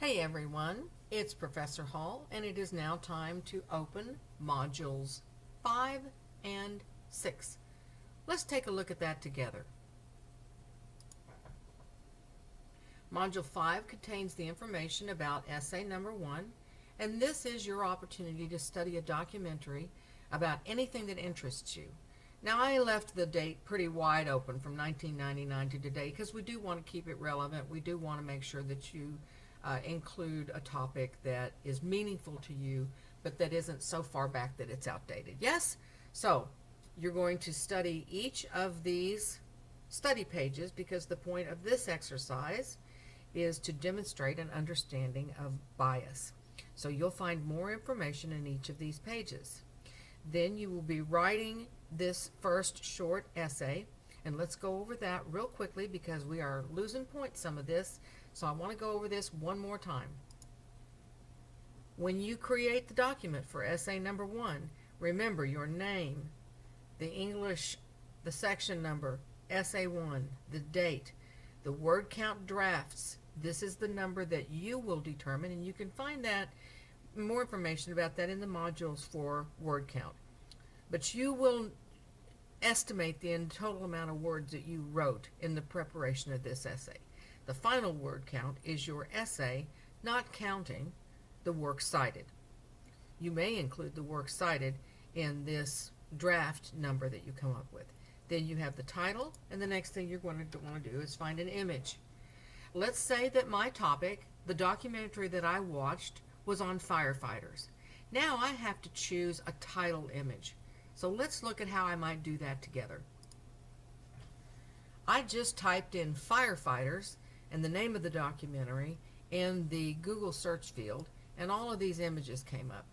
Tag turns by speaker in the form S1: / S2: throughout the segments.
S1: Hey everyone, it's Professor Hall, and it is now time to open Modules 5 and 6. Let's take a look at that together. Module 5 contains the information about essay number 1, and this is your opportunity to study a documentary about anything that interests you. Now, I left the date pretty wide open from 1999 to today because we do want to keep it relevant. We do want to make sure that you include a topic that is meaningful to you, but that isn't so far back that it's outdated. Yes? So, you're going to study each of these study pages because the point of this exercise is to demonstrate an understanding of bias. So, you'll find more information in each of these pages. Then you will be writing this first short essay, and let's go over that real quickly because we are losing points some of this, so I want to go over this one more time. When you create the document for essay number 1, remember your name, the English, the section number, essay 1, the date, the word count drafts. This is the number that you will determine, and you can find that more information about that in the modules for word count. But you will estimate the total amount of words that you wrote in the preparation of this essay. The final word count is your essay, not counting the works cited. You may include the works cited in this draft number that you come up with. Then you have the title, and the next thing you're going to want to do is find an image. Let's say that my topic, the documentary that I watched, was on firefighters. Now I have to choose a title image. So let's look at how I might do that together. I just typed in firefighters and the name of the documentary in the Google search field, and all of these images came up.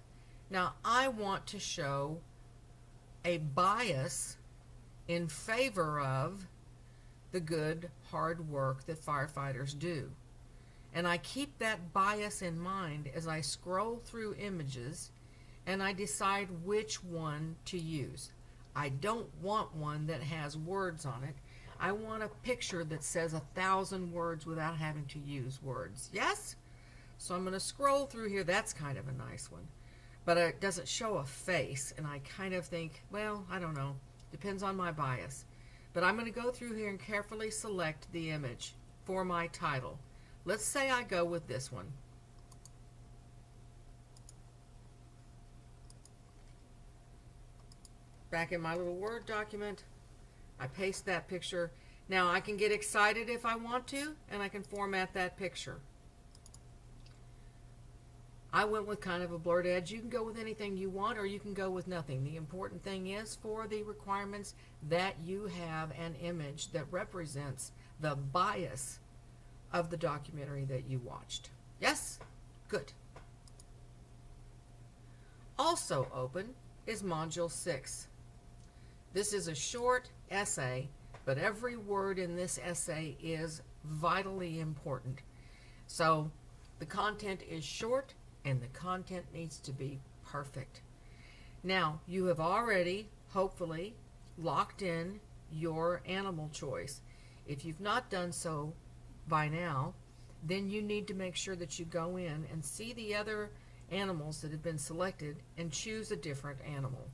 S1: Now I want to show a bias in favor of the good, hard work that firefighters do. And I keep that bias in mind as I scroll through images and I decide which one to use. I don't want one that has words on it. I want a picture that says 1,000 words without having to use words. Yes? So I'm going to scroll through here. That's kind of a nice one. But it doesn't show a face, and I kind of think, well, I don't know. Depends on my bias. But I'm going to go through here and carefully select the image for my title. Let's say I go with this one. Back in my little Word document, I paste that picture. Now I can get excited if I want to, and I can format that picture. I went with kind of a blurred edge. You can go with anything you want, or you can go with nothing. The important thing is for the requirements that you have an image that represents the bias of the documentary that you watched. Yes? Good. Also open is Module 6. This is a short essay, but every word in this essay is vitally important. So the content is short and the content needs to be perfect. Now, you have already, hopefully, locked in your animal choice. If you've not done so by now, then you need to make sure that you go in and see the other animals that have been selected and choose a different animal.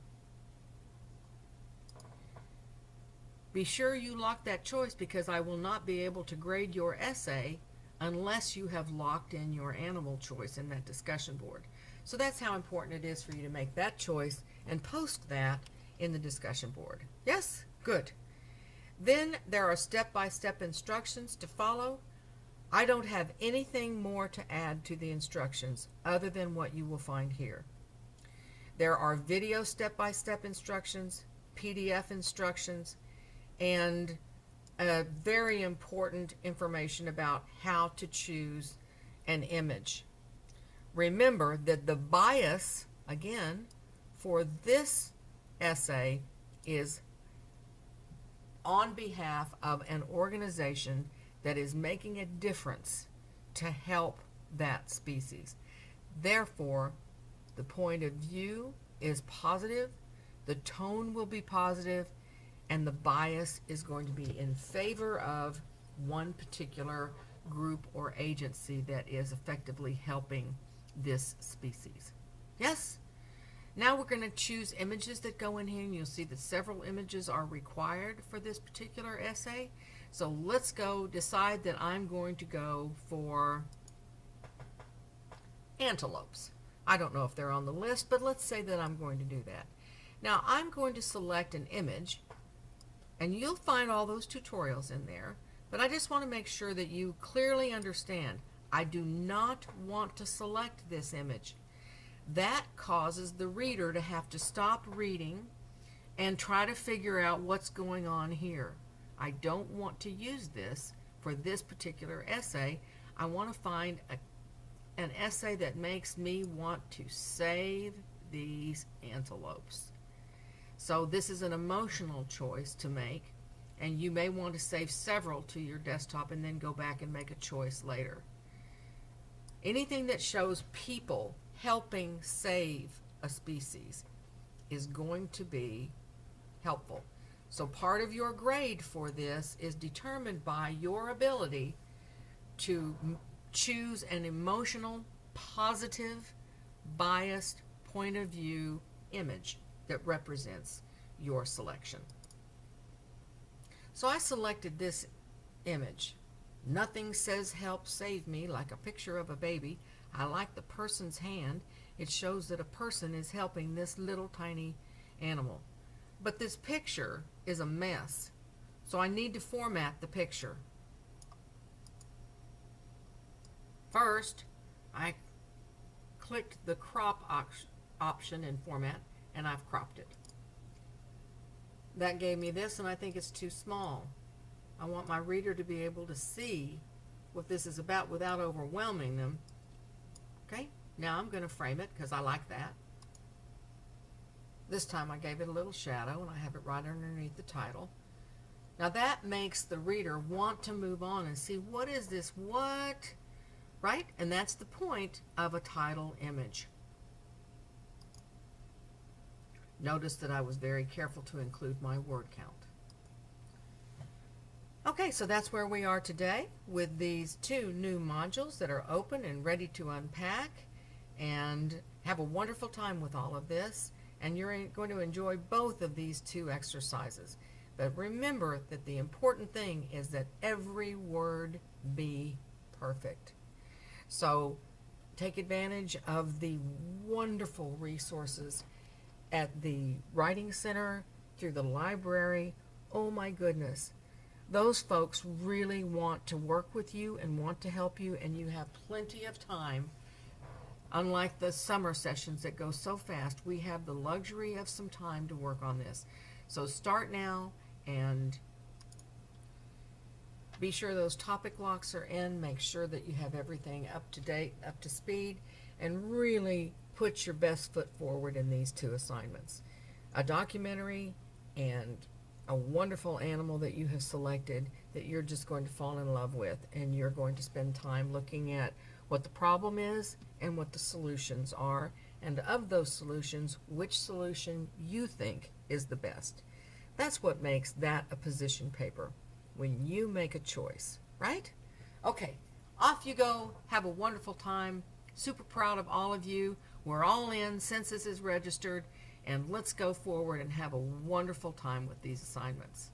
S1: Be sure you lock that choice because I will not be able to grade your essay unless you have locked in your animal choice in that discussion board. So that's how important it is for you to make that choice and post that in the discussion board. Yes? Good. Then there are step-by-step instructions to follow. I don't have anything more to add to the instructions other than what you will find here. There are video step-by-step instructions, PDF instructions, and very important information about how to choose an image. Remember that the bias, again, for this essay is on behalf of an organization that is making a difference to help that species. Therefore, the point of view is positive, the tone will be positive, and the bias is going to be in favor of one particular group or agency that is effectively helping this species. Yes? Now we're going to choose images that go in here, and you'll see that several images are required for this particular essay. So let's go decide that I'm going to go for antelopes. I don't know if they're on the list, but let's say that I'm going to do that. Now I'm going to select an image, and you'll find all those tutorials in there, but I just want to make sure that you clearly understand I do not want to select this image. That causes the reader to have to stop reading and try to figure out what's going on here. I don't want to use this for this particular essay. I want to find an essay that makes me want to save these antelopes. So this is an emotional choice to make, and you may want to save several to your desktop and then go back and make a choice later. Anything that shows people helping save a species is going to be helpful. So part of your grade for this is determined by your ability to choose an emotional, positive, biased point of view image that represents your selection. So I selected this image. Nothing says help save me like a picture of a baby. I like the person's hand. It shows that a person is helping this little tiny animal. But this picture is a mess, so I need to format the picture. First, I clicked the crop option in format, and I've cropped it. That gave me this, and I think it's too small. I want my reader to be able to see what this is about without overwhelming them. Okay, now I'm going to frame it because I like that. This time I gave it a little shadow, and I have it right underneath the title. Now that makes the reader want to move on and see, what is this? What? Right? And that's the point of a title image. Notice that I was very careful to include my word count. Okay, so that's where we are today with these two new modules that are open and ready to unpack, and have a wonderful time with all of this, and you're going to enjoy both of these two exercises. But remember that the important thing is that every word be perfect. So take advantage of the wonderful resources at the Writing Center, through the library. Oh my goodness. Those folks really want to work with you and want to help you, and you have plenty of time. Unlike the summer sessions that go so fast, we have the luxury of some time to work on this. So start now and be sure those topic locks are in. Make sure that you have everything up to date, up to speed, and really put your best foot forward in these two assignments. A documentary and a wonderful animal that you have selected that you're just going to fall in love with, and you're going to spend time looking at what the problem is and what the solutions are, and of those solutions, which solution you think is the best. That's what makes that a position paper, when you make a choice, right? Okay, off you go. Have a wonderful time. Super proud of all of you. We're all in. Census is registered. And let's go forward and have a wonderful time with these assignments.